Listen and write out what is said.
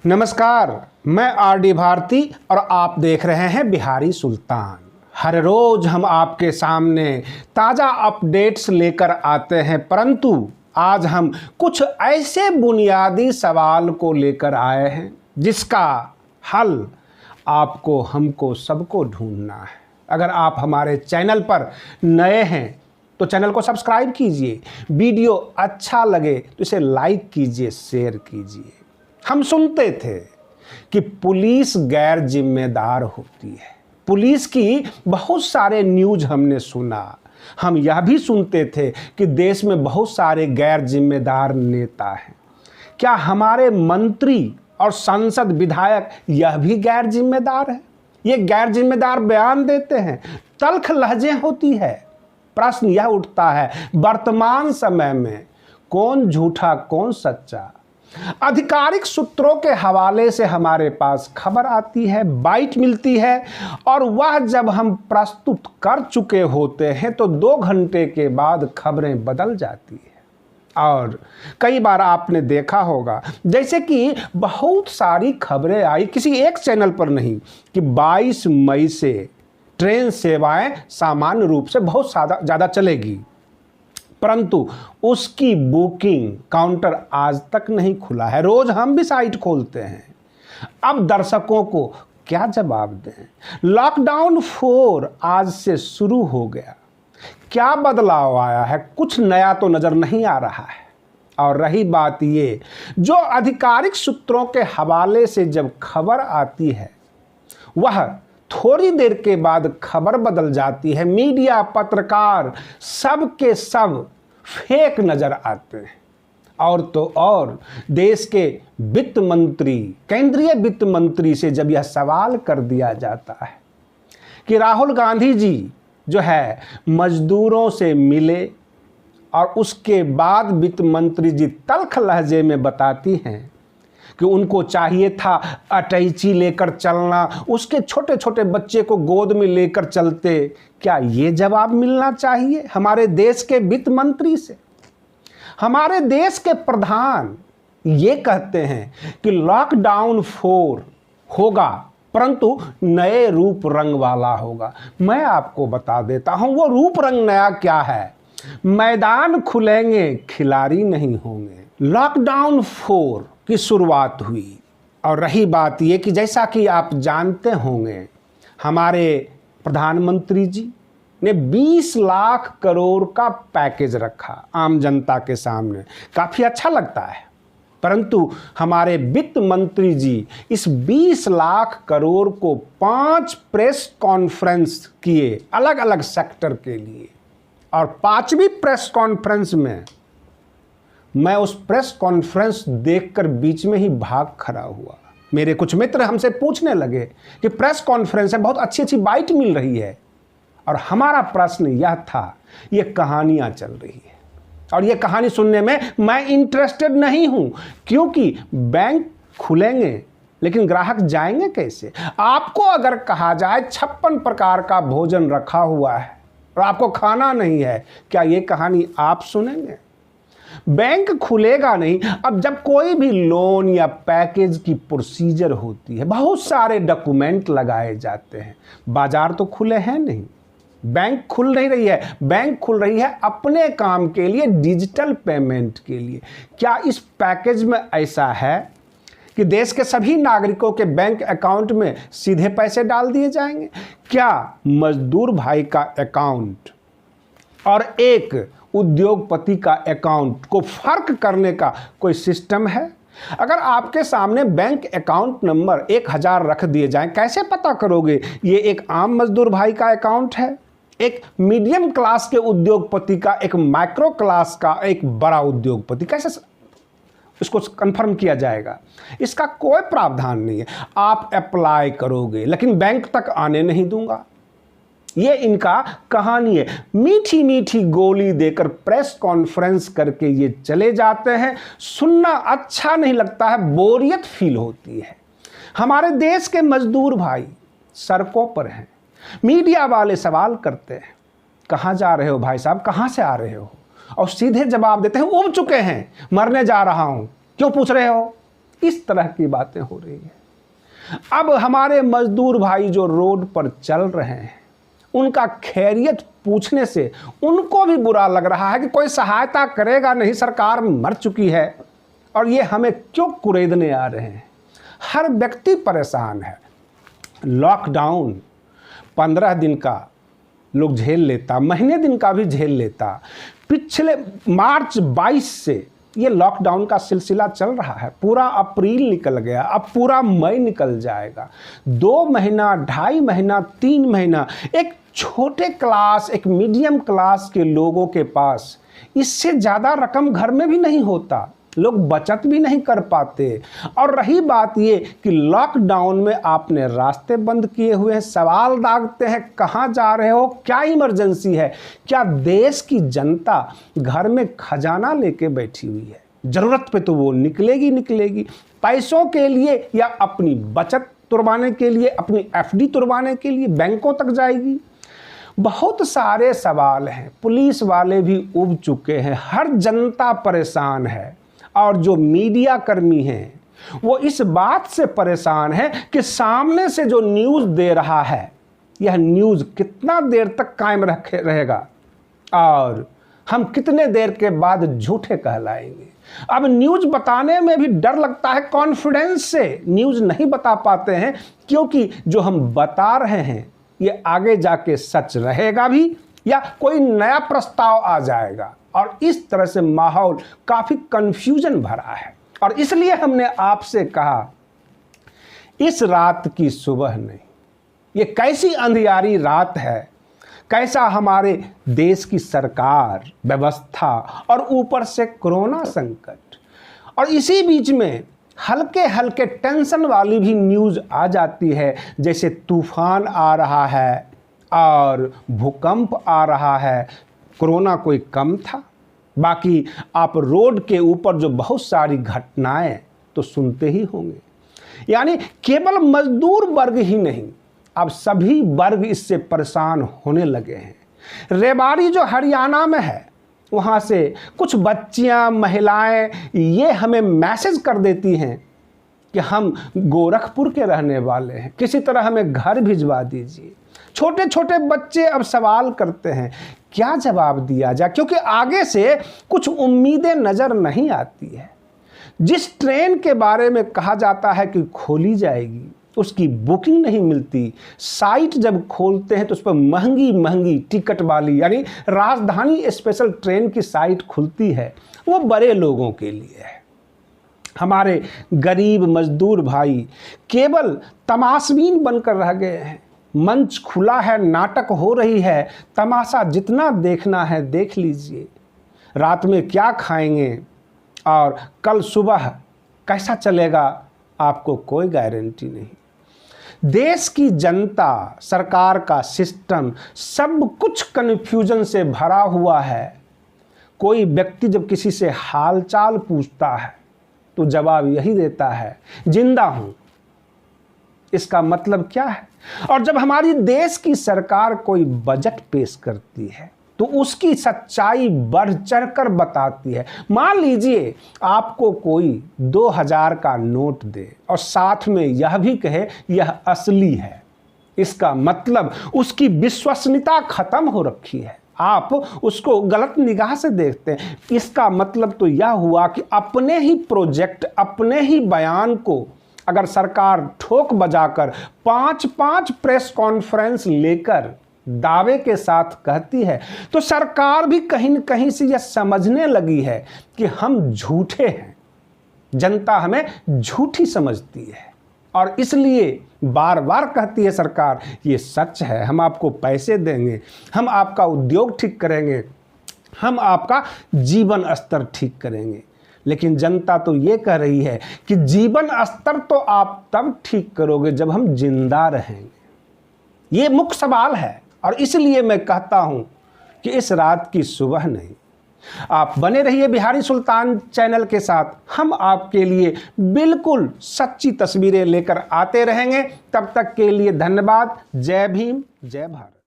नमस्कार, मैं आर.डी. भारती और आप देख रहे हैं बिहारी सुल्तान। हर रोज हम आपके सामने ताज़ा अपडेट्स लेकर आते हैं, परंतु आज हम कुछ ऐसे बुनियादी सवाल को लेकर आए हैं जिसका हल आपको, हमको, सबको ढूंढना है। अगर आप हमारे चैनल पर नए हैं तो चैनल को सब्सक्राइब कीजिए, वीडियो अच्छा लगे तो इसे लाइक कीजिए, शेयर कीजिए। हम सुनते थे कि पुलिस गैर जिम्मेदार होती है, पुलिस की बहुत सारे न्यूज़ हमने सुना। हम यह भी सुनते थे कि देश में बहुत सारे गैर जिम्मेदार नेता हैं। क्या हमारे मंत्री और सांसद विधायक यह भी गैर जिम्मेदार है? ये गैर जिम्मेदार बयान देते हैं, तल्ख लहजें होती है। प्रश्न यह उठता है, वर्तमान समय में कौन झूठा कौन सच्चा? आधिकारिक सूत्रों के हवाले से हमारे पास खबर आती है, बाइट मिलती है, और वह जब हम प्रस्तुत कर चुके होते हैं तो 2 घंटे के बाद खबरें बदल जाती है। और कई बार आपने देखा होगा, जैसे कि बहुत सारी खबरें आई किसी एक चैनल पर नहीं, कि 22 मई से ट्रेन सेवाएं सामान्य रूप से बहुत ज़्यादा चलेगी, परंतु उसकी बुकिंग काउंटर आज तक नहीं खुला है। रोज हम भी साइट खोलते हैं। अब दर्शकों को क्या जवाब दें? लॉकडाउन 4 आज से शुरू हो गया, क्या बदलाव आया है? कुछ नया तो नजर नहीं आ रहा है। और रही बात ये, जो आधिकारिक सूत्रों के हवाले से जब खबर आती है वह थोड़ी देर के बाद खबर बदल जाती है। मीडिया, पत्रकार, सब के सब फेक नजर आते हैं। और तो और देश के वित्त मंत्री, केंद्रीय वित्त मंत्री से जब यह सवाल कर दिया जाता है कि राहुल गांधी जी जो है मजदूरों से मिले, और उसके बाद वित्त मंत्री जी तल्ख लहजे में बताती हैं कि उनको चाहिए था अटैची लेकर चलना, उसके छोटे छोटे बच्चे को गोद में लेकर चलते। क्या ये जवाब मिलना चाहिए हमारे देश के वित्त मंत्री से? हमारे देश के प्रधान ये कहते हैं कि लॉकडाउन 4 होगा, परंतु नए रूप रंग वाला होगा। मैं आपको बता देता हूं वो रूप रंग नया क्या है। मैदान खुलेंगे, खिलाड़ी नहीं होंगे। लॉकडाउन 4 की शुरुआत हुई, और रही बात ये कि जैसा कि आप जानते होंगे, हमारे प्रधानमंत्री जी ने 20 लाख करोड़ का पैकेज रखा आम जनता के सामने। काफ़ी अच्छा लगता है, परंतु हमारे वित्त मंत्री जी इस 20 लाख करोड़ को 5 प्रेस कॉन्फ्रेंस किए अलग अलग सेक्टर के लिए, और 5वीं प्रेस कॉन्फ्रेंस में मैं उस प्रेस कॉन्फ्रेंस देखकर बीच में ही भाग खड़ा हुआ। मेरे कुछ मित्र हमसे पूछने लगे कि प्रेस कॉन्फ्रेंस है, बहुत अच्छी अच्छी बाइट मिल रही है, और हमारा प्रश्न यह था, ये कहानियां चल रही है और ये कहानी सुनने में मैं इंटरेस्टेड नहीं हूं, क्योंकि बैंक खुलेंगे लेकिन ग्राहक जाएंगे कैसे? आपको अगर कहा जाए 56 प्रकार का भोजन रखा हुआ है और आपको खाना नहीं है, क्या ये कहानी आप सुनेंगे? बैंक खुलेगा नहीं। अब जब कोई भी लोन या पैकेज की प्रोसीजर होती है, बहुत सारे डॉक्यूमेंट लगाए जाते हैं। बाजार तो खुले हैं नहीं, बैंक खुल नहीं रही है। बैंक खुल रही है अपने काम के लिए, डिजिटल पेमेंट के लिए। क्या इस पैकेज में ऐसा है कि देश के सभी नागरिकों के बैंक अकाउंट में सीधे पैसे डाल दिए जाएंगे? क्या मजदूर भाई का अकाउंट और एक उद्योगपति का अकाउंट को फर्क करने का कोई सिस्टम है? अगर आपके सामने बैंक अकाउंट नंबर 1000 रख दिए जाएं, कैसे पता करोगे ये एक आम मजदूर भाई का अकाउंट है, एक मीडियम क्लास के उद्योगपति का, एक माइक्रो क्लास का, एक बड़ा उद्योगपति? कैसे इसको कंफर्म किया जाएगा? इसका कोई प्रावधान नहीं है। आप अप्लाई करोगे लेकिन बैंक तक आने नहीं दूंगा, ये इनका कहानी है। मीठी मीठी गोली देकर प्रेस कॉन्फ्रेंस करके ये चले जाते हैं। सुनना अच्छा नहीं लगता है, बोरियत फील होती है। हमारे देश के मजदूर भाई सड़कों पर हैं, मीडिया वाले सवाल करते हैं, कहाँ जा रहे हो भाई साहब, कहाँ से आ रहे हो? और सीधे जवाब देते हैं उब चुके हैं, मरने जा रहा हूं, क्यों पूछ रहे हो। इस तरह की बातें हो रही हैं। अब हमारे मजदूर भाई जो रोड पर चल रहे हैं, उनका खैरियत पूछने से उनको भी बुरा लग रहा है कि कोई सहायता करेगा नहीं, सरकार मर चुकी है और ये हमें क्यों कुरेदने आ रहे हैं। हर व्यक्ति परेशान है। लॉकडाउन 15 दिन का लोग झेल लेता, महीने दिन का भी झेल लेता। पिछले मार्च 22 से ये लॉकडाउन का सिलसिला चल रहा है। पूरा अप्रैल निकल गया, अब पूरा मई निकल जाएगा। 2 महीना, 2.5 महीना, 3 महीना एक छोटे क्लास, एक मीडियम क्लास के लोगों के पास इससे ज़्यादा रकम घर में भी नहीं होता। लोग बचत भी नहीं कर पाते। और रही बात ये कि लॉकडाउन में आपने रास्ते बंद किए हुए हैं, सवाल दागते हैं कहाँ जा रहे हो, क्या इमरजेंसी है। क्या देश की जनता घर में खजाना लेके बैठी हुई है? ज़रूरत पे तो वो निकलेगी पैसों के लिए, या अपनी बचत तुड़वाने के लिए, अपनी एफडी तुड़वाने के लिए बैंकों तक जाएगी। बहुत सारे सवाल हैं। पुलिस वाले भी उब चुके हैं, हर जनता परेशान है। और जो मीडिया कर्मी हैं वो इस बात से परेशान है कि सामने से जो न्यूज़ दे रहा है, यह न्यूज़ कितना देर तक कायम रहेगा और हम कितने देर के बाद झूठे कहलाएंगे। अब न्यूज़ बताने में भी डर लगता है, कॉन्फिडेंस से न्यूज़ नहीं बता पाते हैं, क्योंकि जो हम बता रहे हैं ये आगे जाके सच रहेगा भी या कोई नया प्रस्ताव आ जाएगा। और इस तरह से माहौल काफ़ी कन्फ्यूजन भरा है। और इसलिए हमने आपसे कहा, इस रात की सुबह नहीं, ये कैसी अंधियारी रात है, कैसा हमारे देश की सरकार, व्यवस्था और ऊपर से कोरोना संकट। और इसी बीच में हल्के हल्के टेंशन वाली भी न्यूज़ आ जाती है, जैसे तूफान आ रहा है और भूकंप आ रहा है। कोरोना कोई कम था? बाकी आप रोड के ऊपर जो बहुत सारी घटनाएं तो सुनते ही होंगे। यानी केवल मजदूर वर्ग ही नहीं, अब सभी वर्ग इससे परेशान होने लगे हैं। रेवाड़ी जो हरियाणा में है, वहाँ से कुछ बच्चियाँ, महिलाएं ये हमें मैसेज कर देती हैं कि हम गोरखपुर के रहने वाले हैं, किसी तरह हमें घर भिजवा दीजिए। छोटे छोटे बच्चे अब सवाल करते हैं, क्या जवाब दिया जाए, क्योंकि आगे से कुछ उम्मीदें नज़र नहीं आती है। जिस ट्रेन के बारे में कहा जाता है कि खोली जाएगी, उसकी बुकिंग नहीं मिलती। साइट जब खोलते हैं तो उस पर महंगी महंगी टिकट वाली, यानी राजधानी स्पेशल ट्रेन की साइट खुलती है, वो बड़े लोगों के लिए है। हमारे गरीब मजदूर भाई केवल तमाशबीन बनकर रह गए हैं। मंच खुला है, नाटक हो रही है, तमाशा जितना देखना है देख लीजिए। रात में क्या खाएंगे और कल सुबह कैसा चलेगा, आपको कोई गारंटी नहीं। देश की जनता, सरकार का सिस्टम, सब कुछ कन्फ्यूजन से भरा हुआ है। कोई व्यक्ति जब किसी से हालचाल पूछता है तो जवाब यही देता है, जिंदा हूं। इसका मतलब क्या है? और जब हमारी देश की सरकार कोई बजट पेश करती है तो उसकी सच्चाई बढ़ चढ़कर बताती है। मान लीजिए आपको कोई 2000 का नोट दे और साथ में यह भी कहे यह असली है, इसका मतलब उसकी विश्वसनीयता खत्म हो रखी है। आप उसको गलत निगाह से देखते हैं। इसका मतलब तो यह हुआ कि अपने ही प्रोजेक्ट, अपने ही बयान को अगर सरकार ठोक बजाकर 5-5 प्रेस कॉन्फ्रेंस लेकर दावे के साथ कहती है, तो सरकार भी कहीं न कहीं से यह समझने लगी है कि हम झूठे हैं, जनता हमें झूठी समझती है। और इसलिए बार बार कहती है सरकार, ये सच है, हम आपको पैसे देंगे, हम आपका उद्योग ठीक करेंगे, हम आपका जीवन स्तर ठीक करेंगे। लेकिन जनता तो ये कह रही है कि जीवन स्तर तो आप तब ठीक करोगे जब हम जिंदा रहेंगे। ये मुख्य सवाल है। और इसलिए मैं कहता हूं कि इस रात की सुबह नहीं। आप बने रहिए बिहारी सुल्तान चैनल के साथ, हम आपके लिए बिल्कुल सच्ची तस्वीरें लेकर आते रहेंगे। तब तक के लिए धन्यवाद। जय भीम, जय भारत।